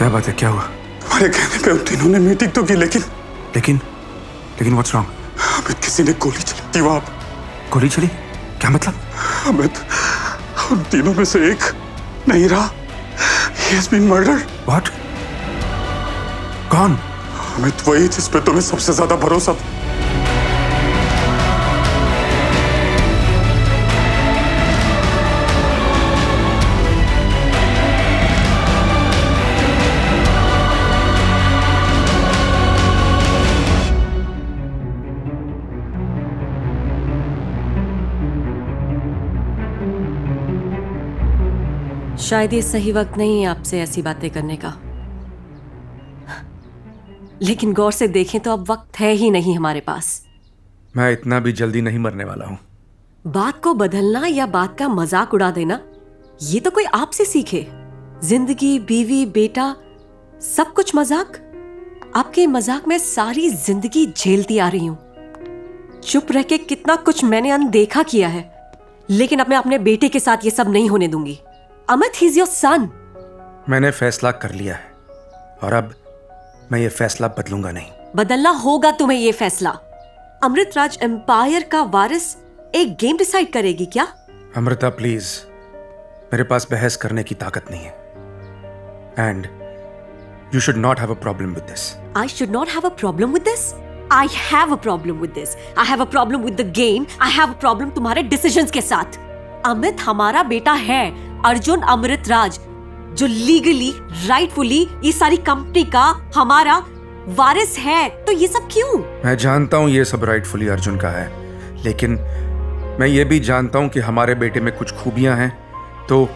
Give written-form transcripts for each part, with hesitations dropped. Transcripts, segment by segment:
क्या बात है, क्या हुआ? तुम्हारे कहने पे उन तीनों ने मीटिंग तो की, लेकिन व्हाट्स रॉन्ग? अमित, किसी ने गोली चलाई थी वहां पर। गोली चली? क्या मतलब? अमित, उन तीनों में से एक नहीं रहा। He has been murdered. What? कौन? अमित, वही जिस पे तुम्हें सबसे ज्यादा भरोसा था। शायद ये सही वक्त नहीं है आपसे ऐसी बातें करने का, लेकिन गौर से देखें तो अब वक्त है ही नहीं हमारे पास। मैं इतना भी जल्दी नहीं मरने वाला हूं। बात को बदलना या बात का मजाक उड़ा देना, ये तो कोई आपसे सीखे। जिंदगी, बीवी, बेटा, सब कुछ मजाक। आपके मजाक में सारी जिंदगी झेलती आ रही हूं। चुप रह के कितना कुछ मैंने अनदेखा किया है, लेकिन अब मैं अपने बेटे के साथ ये सब नहीं होने दूंगी। Amit, he is your son. मैंने फैसला कर लिया है और अब मैं ये फैसला बदलूंगा नहीं। बदलना होगा तुम्हें ये फैसला। अमृतराज एम्पायर का वारिस एक गेम डिसाइड करेगी क्या? अमृता प्लीज, मेरे पास बहस करने की ताकत नहीं है। And you should not have a problem with this. I should not have a problem with this? I have a problem with this. I have a problem with the game. I have a problem तुम्हारे decisions के साथ। अमित हमारा बेटा है, अर्जुन अमृतराज, जो legally, rightfully ये सारी company का हमारा वारिस है। तो ये सब क्यों? मैं जानता हूं ये सब राइटफुली अर्जुन का है, लेकिन मैं ये भी जानता हूं कि हमारे बेटे में कुछ खूबियां हैं तो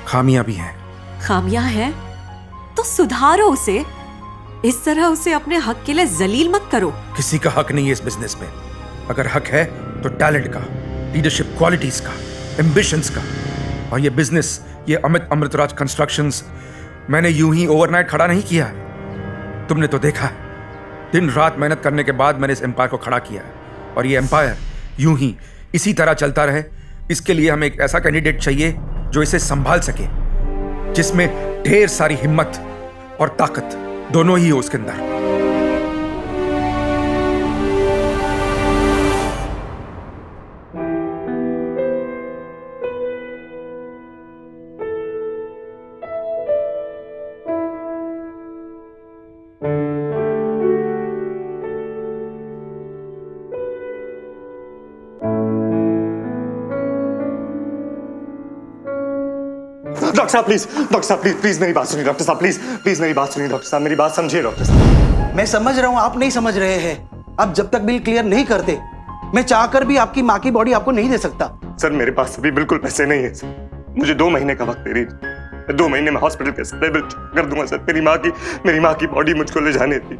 खामियां भी हैं। खामियां हैं तो सुधारो उसे। इस तरह उसे अपने हक के लिए जलील मत करो। किसी का हक नहीं है इस बिजनेस में। अगर हक है तो टैलेंट का, लीडरशिप क्वालिटीज का, एम्बिशंस का। और ये बिजनेस, ये अमृतराज कंस्ट्रक्शंस, मैंने यूं ही ओवरनाइट खड़ा नहीं किया। तुमने तो देखा है, दिन रात मेहनत करने के बाद मैंने इस एम्पायर को खड़ा किया है। और ये एम्पायर यूं ही इसी तरह चलता रहे, इसके लिए हमें एक ऐसा कैंडिडेट चाहिए जो इसे संभाल सके, जिसमें ढेर सारी हिम्मत और ताकत दोनों ही हो उसके अंदर। डॉक्टर साहब प्लीज, डॉक्टर साहब प्लीज, प्लीज मेरी बात सुनिए। डॉक्टर साहब प्लीज, प्लीज मेरी बात सुनिए। डॉक्टर साहब मेरी बात समझिए। डॉक्टर साहब, मैं समझ रहा हूं, आप नहीं समझ रहे हैं। आप जब तक बिल क्लियर नहीं करते, मैं चाहकर भी आपकी माँ की बॉडी आपको नहीं दे सकता। सर मेरे पास अभी बिल्कुल पैसे नहीं है सर। मुझे 2 महीने का वक्त दे दीजिए। 2 महीने में हॉस्पिटल के सारे बिल कर दूंगा सर। मेरी माँ की बॉडी मुझको ले जाने दी।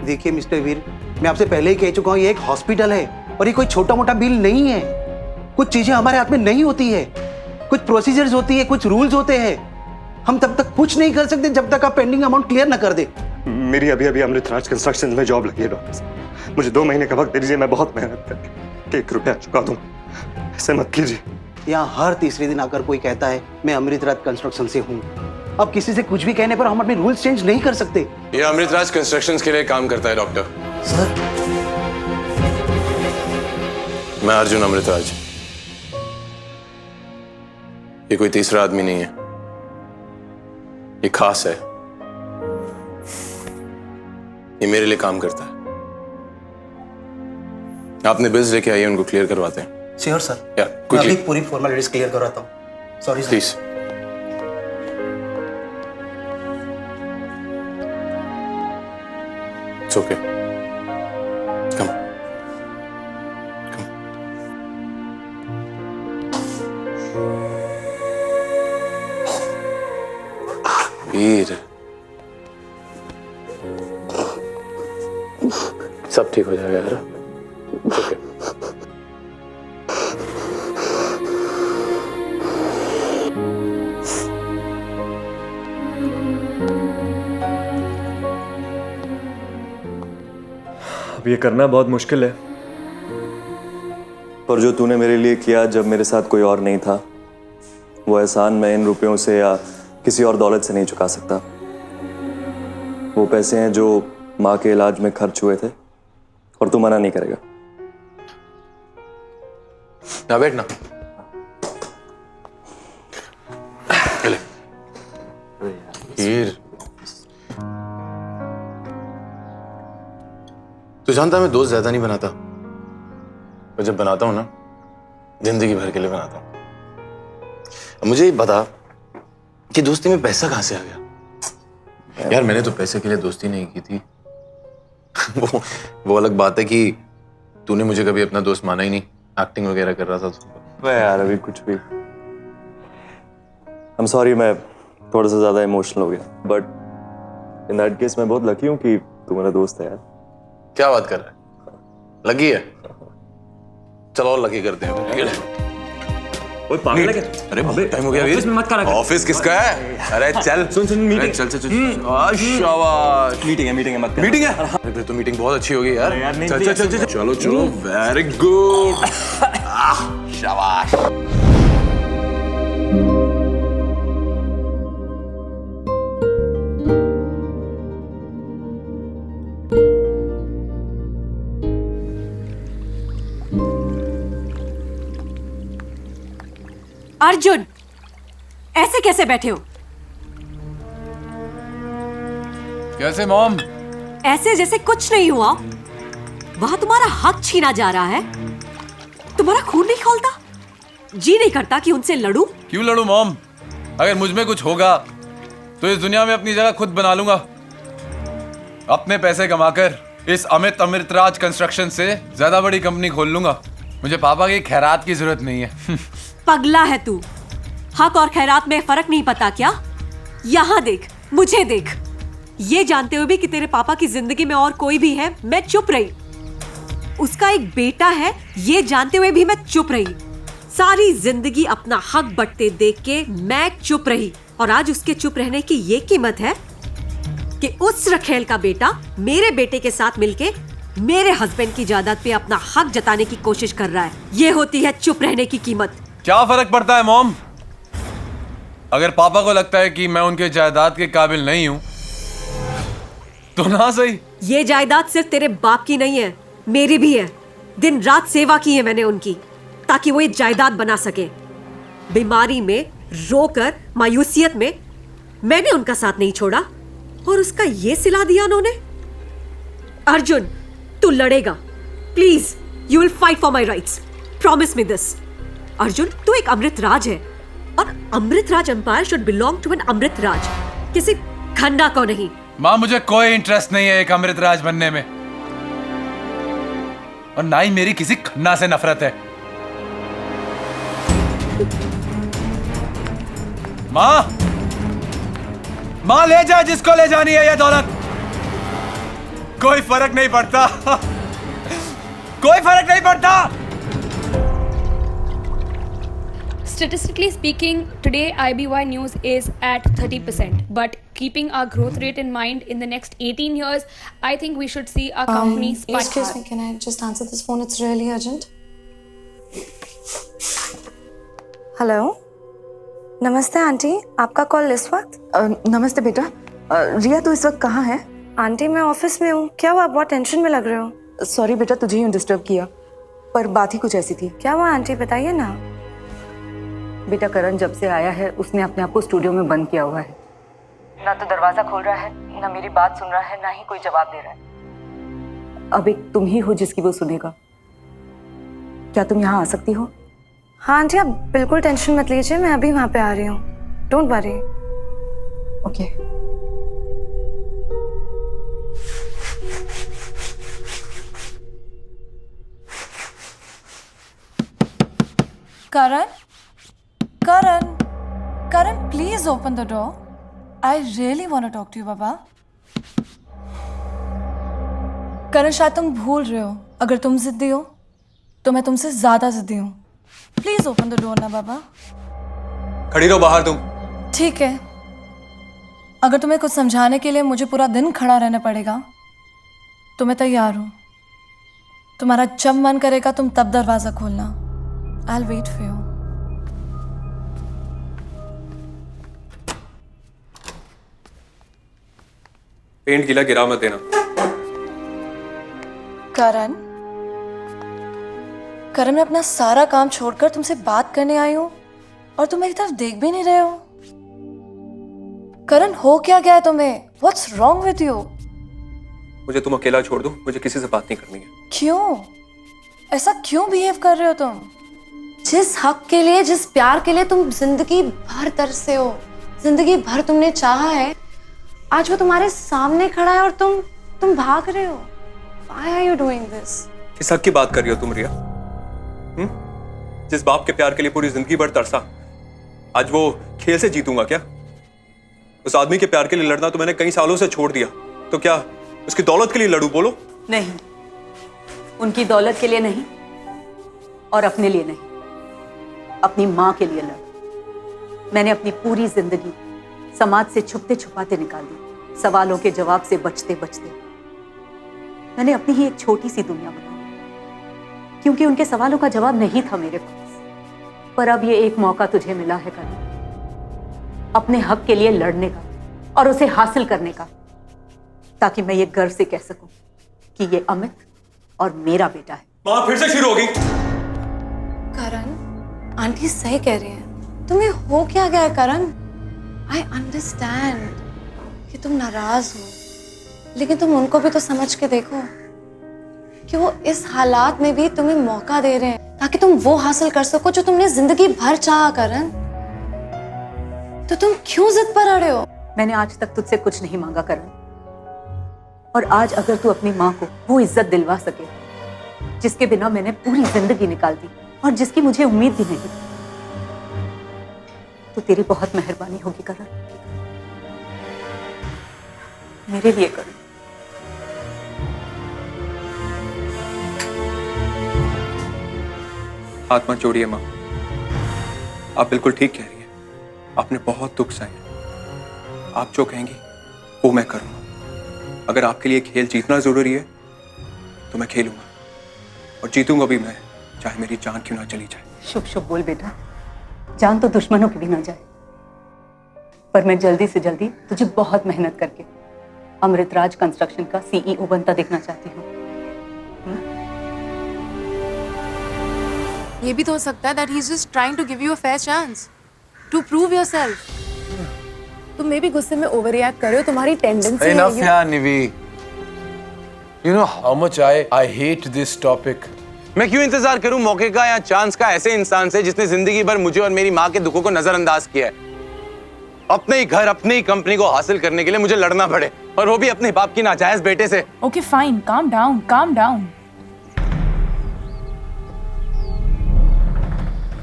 देखिए मिस्टर वीर, मैं आपसे पहले ही कह चुका हूँ, ये एक हॉस्पिटल है और ये कोई छोटा मोटा बिल नहीं है। कुछ चीजें हमारे हाथ में नहीं होती है, कुछ प्रोसीजर्स होती है, कुछ रूल्स होते हैं। हम तब तक कुछ नहीं कर सकते जब तक आप पेंडिंग अमाउंट क्लियर ना कर दे। मेरी अभी अमृतराज कंस्ट्रक्शन में जॉब लगी है डॉक्टर साहब। मुझे 2 महीने का वक्त दे दीजिए। मैं बहुत मेहनत करके 1 रुपया चुका दूंगा। ऐसे मत कीजिए। यहाँ हर तीसरे दिन आकर कोई कहता है मैं अमृतराज कंस्ट्रक्शन से हूँ। अब किसी से कुछ भी कहने पर हम अपने रूल्स चेंज नहीं कर सकते। ये अमृतराज कंस्ट्रक्शंस के लिए काम करता है डॉक्टर। सर, मैं अर्जुन अमृतराज। ये कोई तीसरा आदमी नहीं है, ये खास है। ये मेरे लिए काम करता है। आपने बिल्स लेके आइए, उनको क्लियर करवाते हैं। Sure sir. या मैं अभी पूरी फॉर्मेलिटीज क्लियर करवाता हूँ। Sorry sir. Please. It's okay. Come come. Veer, सब ठीक हो जाएगा यार। ओके। अब ये करना बहुत मुश्किल है, पर जो तूने मेरे लिए किया जब मेरे साथ कोई और नहीं था, वो एहसान मैं इन रुपयों से या किसी और दौलत से नहीं चुका सकता। वो पैसे हैं जो माँ के इलाज में खर्च हुए थे, और तू मना नहीं करेगा। ना बैठना। चले। हीर, तू जानता है मैं दोस्त ज्यादा नहीं बनाता, पर जब बनाता हूं ना जिंदगी भर के लिए बनाता हूं। अब मुझे ये बता कि दोस्ती में पैसा कहां से आ गया? यार मैंने तो पैसे के लिए दोस्ती नहीं की थी। वो अलग बात है कि तूने मुझे कभी अपना दोस्त माना ही नहीं, एक्टिंग वगैरह कर रहा था तो। यार अभी कुछ भी। I'm sorry, मैं थोड़ा सा ज्यादा इमोशनल हो गया, बट इन दैट केस मैं बहुत लकी हूँ कि तू मेरा दोस्त है यार। क्या बात कर रहा है? लगी है? चलो और लगी करते हैं। ओए पागल है क्या? अरे बहुत टाइम हो गया वीर। ऑफिस में मत करा कर। ऑफिस किसका है? अरे चल सुन मीटिंग। चल शाबाश। मीटिंग है मत कर। मीटिंग है? अरे फिर तो मीटिंग बहुत अच्छी होगी यार। यार नहीं चल चल चल चलो चलो वेरी गुड। शाबाश। अर्जुन, ऐसे कैसे बैठे हो? कैसे मॉम? ऐसे जैसे कुछ नहीं हुआ। वहां तुम्हारा हक छीना जा रहा है। तुम्हारा खून नहीं खौलता? जी नहीं करता कि उनसे लड़ूं? क्यों लड़ूं मॉम? अगर मुझ में कुछ होगा तो इस दुनिया में अपनी जगह खुद बना लूंगा। अपने पैसे कमाकर इस अमृतराज कंस्ट्रक्शन से ज्यादा बड़ी कंपनी खोल लूंगा। मुझे पापा की खैरात की जरूरत नहीं है। पगला है तू। हक और खैरात में फर्क नहीं पता क्या? यहां देख, मुझे देख। ये जानते हुए भी कि तेरे पापा की जिंदगी में और कोई भी है, मैं चुप रही। उसका एक बेटा है, ये जानते हुए भी मैं चुप रही। सारी जिंदगी अपना हक बंटते देख के मैं चुप रही, और आज उसके चुप रहने की ये कीमत है कि उस रखेल का बेटा मेरे बेटे के साथ मिलके मेरे हस्बैंड की जायदाद पे अपना हक जताने की कोशिश कर रहा है। ये होती है चुप रहने की कीमत। क्या फर्क पड़ता है मॉम? अगर पापा को लगता है कि मैं उनके जायदाद के काबिल नहीं हूं तो ना सही। ये जायदाद सिर्फ तेरे बाप की नहीं है, मेरी भी है। दिन रात सेवा की है मैंने उनकी, ताकि वो ये जायदाद बना सके। बीमारी में, रोकर, मायूसियत में मैंने उनका साथ नहीं छोड़ा, और उसका ये सिला दिया उन्होंने। अर्जुन, तू लड़ेगा। Please, you will fight for my rights. Promise me this. Arjun, तू एक अमृतराज है, और Amritraj empire should belong to an Amritraj, किसी खन्ना को नहीं। माँ, मुझे कोई इंटरेस्ट नहीं है एक अमृतराज बनने में, और ना ही मेरी किसी खन्ना से नफरत है। माँ ले जा जिसको ले जानी है ये दौलत। कोई फर्क नहीं पड़ता। कोई फर्क नहीं पड़ता। Statistically speaking, today IBY News is at 30%. But keeping our growth rate in mind, in the next 18 years, I think we should see our company spike. Excuse me, can I just answer this phone? It's really urgent. Hello, नमस्ते aunty, आपका call इस वक्त? नमस्ते बेटा। रिया तू इस वक्त कहाँ है? आंटी मैं ऑफिस में हूँ। क्या हुआ, बहुत टेंशन में लग रहे हो? सॉरी बेटा, तुझे यूँ डिस्टर्ब किया, पर बात ही कुछ ऐसी थी। क्या हुआ आंटी, बताइए ना। बेटा करण जब से आया है उसने अपने आप को स्टूडियो में बंद किया हुआ है। ना तो दरवाजा खोल रहा है, ना मेरी बात सुन रहा है, ना ही कोई जवाब दे रहा है। अब एक तुम ही हो जिसकी वो सुनेगा। क्या तुम यहाँ आ सकती हो? हाँ आंटी, आप बिल्कुल टेंशन मत लीजिए, मैं अभी वहाँ पे आ रही हूँ। Don't worry. Okay. Karan? Karan? Karan, please open the door. I really want to talk to you, बाबा। करण, शायद तुम भूल रहे हो, अगर तुम जिद्दी हो तो मैं तुमसे ज्यादा जिद्दी हूँ। प्लीज ओपन द डोर ना बाबा। खड़ी रहो बाहर तुम। ठीक है, अगर तुम्हें कुछ समझाने के लिए मुझे पूरा दिन खड़ा रहना पड़ेगा तो मैं तैयार हूँ। तुम्हारा जब मन करेगा तुम तब दरवाजा खोलना। I'll wait for you. Paint गीला गिरा मत देना। करण, करण, मैं अपना सारा काम छोड़कर तुमसे बात करने आई हूँ और तुम मेरी तरफ देख भी नहीं रहे हो। करण, हो क्या गया है तुम्हें? What's wrong with you? मुझे तुम अकेला छोड़ दो, मुझे किसी से बात नहीं करनी है। क्यों? ऐसा क्यों बिहेव कर रहे हो तुम? जिस हक के लिए, जिस प्यार के लिए तुम जिंदगी भर तरसे हो, जिंदगी भर तुमने चाहा है, आज वो तुम्हारे सामने खड़ा है और तुम भाग रहे हो। Why are you doing this? किस हक की बात कर रही हो तुम रिया? जिस बाप के प्यार के लिए पूरी जिंदगी भर तरसा, आज वो खेल से जीतूंगा क्या? उस आदमी के प्यार के लिए लड़ना तो मैंने कई सालों से छोड़ दिया, तो क्या उसकी दौलत के लिए लड़ूं? बोलो। नहीं, उनकी दौलत के लिए नहीं और अपने लिए नहीं, अपनी माँ के लिए लड़। मैंने अपनी पूरी जिंदगी समाज से छुपते छुपाते निकाल दी, सवालों के जवाब से बचते बचते। मैंने अपनी ही एक छोटी सी दुनिया बनाई, क्योंकि उनके सवालों का जवाब नहीं था मेरे पास। पर अब ये एक मौका तुझे मिला है करण, अपने हक के लिए लड़ने का और उसे हासिल करने का, ताकि मैं ये गर्व से कह सकूं कि ये अमित और मेरा बेटा है। माँ फिर से शुरू होगी। करण, आंटी सही कह रही हैं। तुम्हें हो क्या गया है करण? आई अंडरस्टैंड कि तुम नाराज हो, लेकिन तुम उनको भी तो समझ के देखो कि वो इस हालात में भी तुम्हें मौका दे रहे हैं ताकि तुम वो हासिल कर सको जो तुमने जिंदगी भर चाहा। करण, तो तुम क्यों जिद पर अड़े हो? मैंने आज तक तुझसे कुछ नहीं मांगा करण, और आज अगर तू अपनी माँ को वो इज्जत दिलवा सके जिसके बिना मैंने पूरी जिंदगी निकाल दी और जिसकी मुझे उम्मीद भी नहीं, तो तेरी बहुत मेहरबानी होगी करण, मेरे लिए करण। हाथ मत जोड़िए माँ, आप बिल्कुल ठीक कह रही हैं। आपने बहुत दुख सहे, आप जो कहेंगी वो मैं करूंगा। अगर आपके लिए खेल जीतना जरूरी है तो मैं खेलूंगा, और जीतूंगा भी मैं, चाहे मेरी जान क्यों ना चली जाए। शुभ शुभ बोल बेटा, जान तो दुश्मनों की भी ना जाए। पर मैं जल्दी से जल्दी तुझे बहुत मेहनत करके अमृतराज कंस्ट्रक्शन का सीईओ बनता देखना चाहती हूँ। ये भी तो हो सकता है that he's just trying to give you a fair chance to prove yourself. तुम मे भी गुस्से में ओवर रिएक्ट कर रहे हो, तुम्हारी टेंडेंसी है। Enough यार निवी। You know How much I hate this topic. मैं क्यों इंतजार करूं मौके का या चांस का ऐसे इंसान से जिसने जिंदगी भर मुझे और मेरी माँ के दुखों को नजरअंदाज किया है। अपने ही घर, अपनी ही कंपनी को हासिल करने के लिए मुझे लड़ना पड़े, और वो भी अपने बाप की नाजायज बेटे से। Okay, fine, calm down, calm down.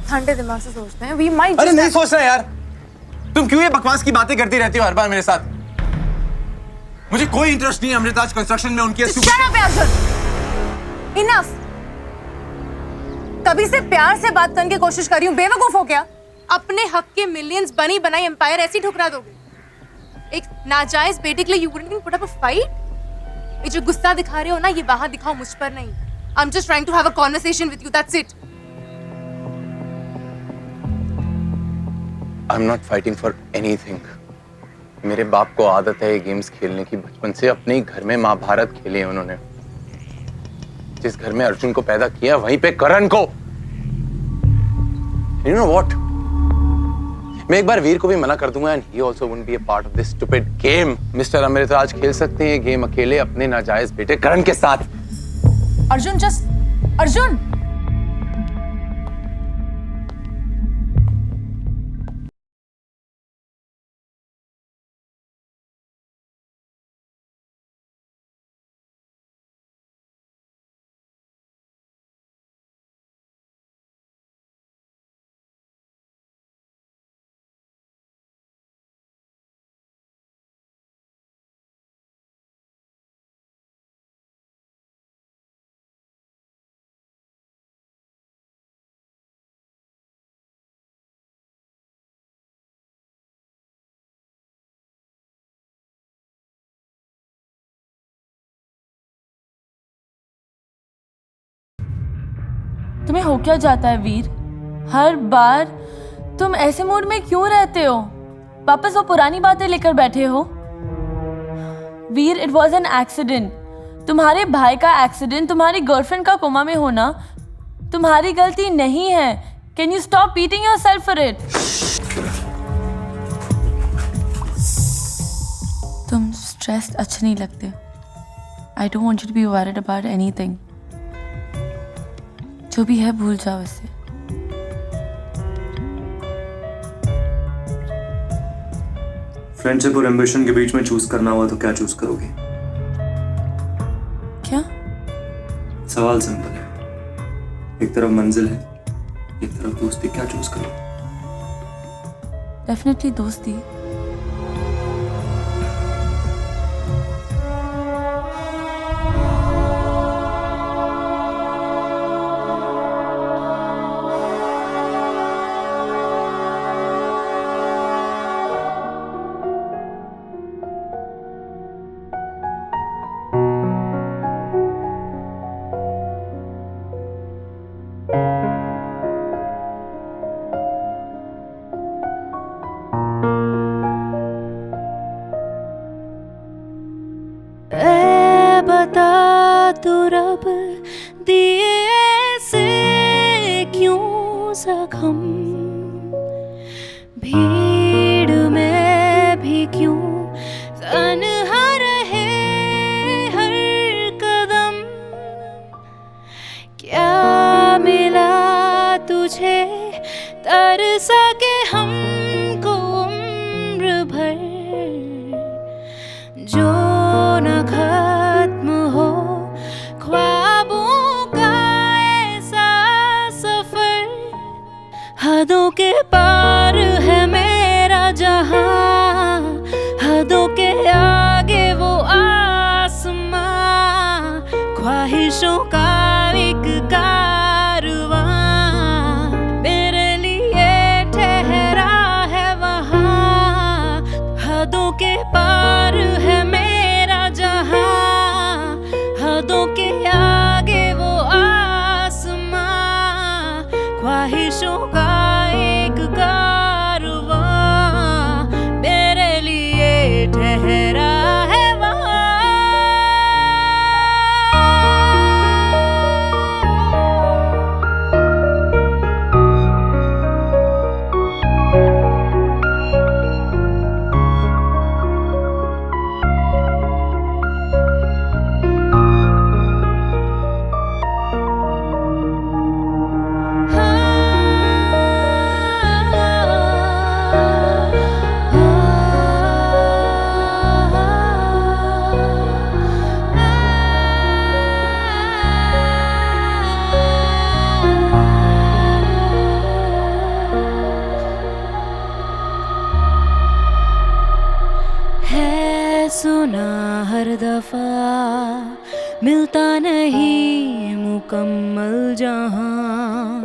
ठंडे दिमाग से सोचते हैं। We might अरे just नहीं सोचना यार, तुम क्यों ये बकवास की बातें करती रहती हो हर बार मेरे साथ? मुझे कोई इंटरेस्ट नहीं है अमृतराज कंस्ट्रक्शन में उनकी। Shut up, Arjun! Enough! कभी से प्यार से बात करने की कोशिश कर रही हूँ, बेवकूफ हो क्या? अपने हक के मिलियंस बनी बनाई एम्पायर ऐसी ठुकरा दोगे? एक नाजायज बेटे के लिए you wouldn't even put up a fight? ये जो गुस्सा दिखा रहे हो ना, ये बाहर दिखाओ, मुझ पर नहीं। I'm just trying to have a conversation with you, that's it. I'm not fighting for anything. मेरे बाप को आदत है ये गेम्स खेलने की, बचपन से अपने ही घर में महाभारत खेले हैं उन्होंने। जिस घर में अर्जुन को पैदा किया वहीं पे करण को। You know what? मैं एक बार वीर को भी मना कर दूंगा and he also won't be a part of this stupid game. Mister Amritraj खेल सकते हैं ये गेम अकेले अपने नाजायज बेटे करण के साथ। अर्जुन! तुम्हें हो क्या जाता है वीर? हर बार तुम ऐसे मूड में क्यों रहते हो? वापस वो पुरानी बातें लेकर बैठे हो? वीर, इट वॉज एन एक्सीडेंट। तुम्हारे भाई का एक्सीडेंट, तुम्हारी गर्लफ्रेंड का कोमा में होना तुम्हारी गलती नहीं है। Can you stop beating yourself for it? तुम स्ट्रेस्ड अच्छे नहीं लगते। I don't want you to be worried about anything. जो भी है भूल जाओ इसे। फ्रेंडशिप और एम्बिशन के बीच में चूज करना हुआ तो क्या चूज करोगे? क्या? सवाल सिंपल है। एक तरफ मंजिल है, एक तरफ दोस्ती, क्या चूज करोगे? डेफिनेटली दोस्ती। बता तू रब दिए से क्यों जख्म, भीड़ में भी क्यों तन्हा रहे हर कदम। क्या मिला तुझे तरसा के हमको उम्र भर, जो न खत्म हो ख्वाबों का ऐसा सफर। हदों के पार है मेरा जहां, हदों के आगे वो आसमां। ख्वाहिशों का एक कारवां मेरे लिए ठहरा है वहां। हदों के पार है मेरा जहां, हदों के आगे वो आसमां। ख्वाहिशों का एक कारवां मेरे लिए ठहरा है वहां। है सुना हर दफा मिलता नहीं मुकम्मल जहां,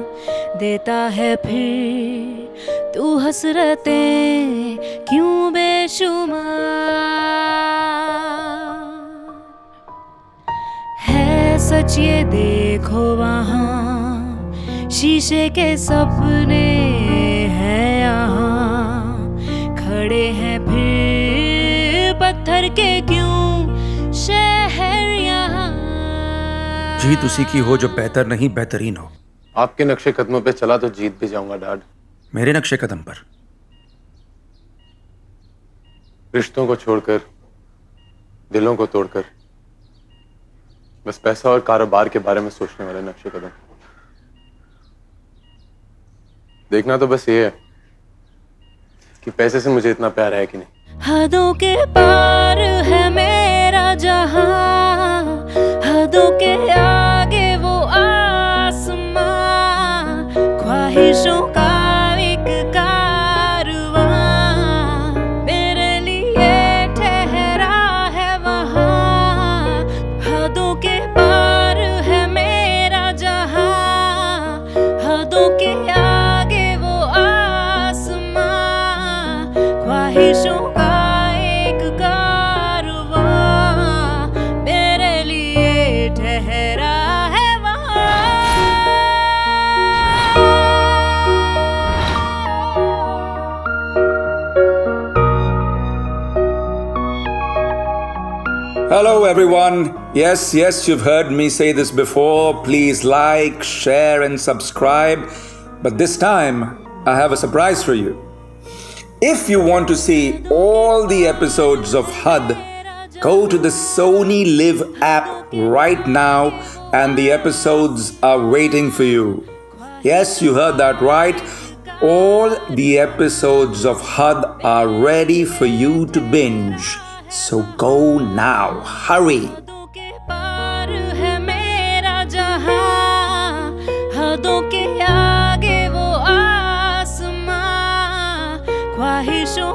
देता है फिर तू हसरतें क्यों बेशुमार। है सच ये देखो वहां, शीशे के सपने हैं यहाँ। खड़े हैं फिर पत्थर के क्यों शहर यहाँ। जीत उसी की हो जो बेहतर नहीं बेहतरीन हो। आपके नक्शे कदमों पे चला तो जीत भी जाऊंगा डैड। मेरे नक्शे कदम पर रिश्तों को छोड़कर, दिलों को तोड़कर, बस पैसा और कारोबार के बारे में सोचने वाले नक्शे कदम। देखना तो बस ये है कि पैसे से मुझे इतना प्यार है कि नहीं। हदों के पार है मेरा जहां, हदों के आगे वो आसमां। ख्वाहिशों का एक कारवां मेरे लिए ठहरा है वहां। हदों के पार है मेरा जहां, हदों के आगे वो आसमां। ख्वाहिशों का एक कारवां मेरे लिए ठहरा Hello, everyone. Yes, you've heard me say this before. Please like, share, and subscribe. But this time, I have a surprise for you. If you want to see all the episodes of HUD, go to the Sony Live app right now, and the episodes are waiting for you. Yes, you heard that right. All the episodes of HUD are ready for you to binge. So go now. Hurry. पार है मेरा जहां, हदों के आगे वो आसमां, ख्वाहिशों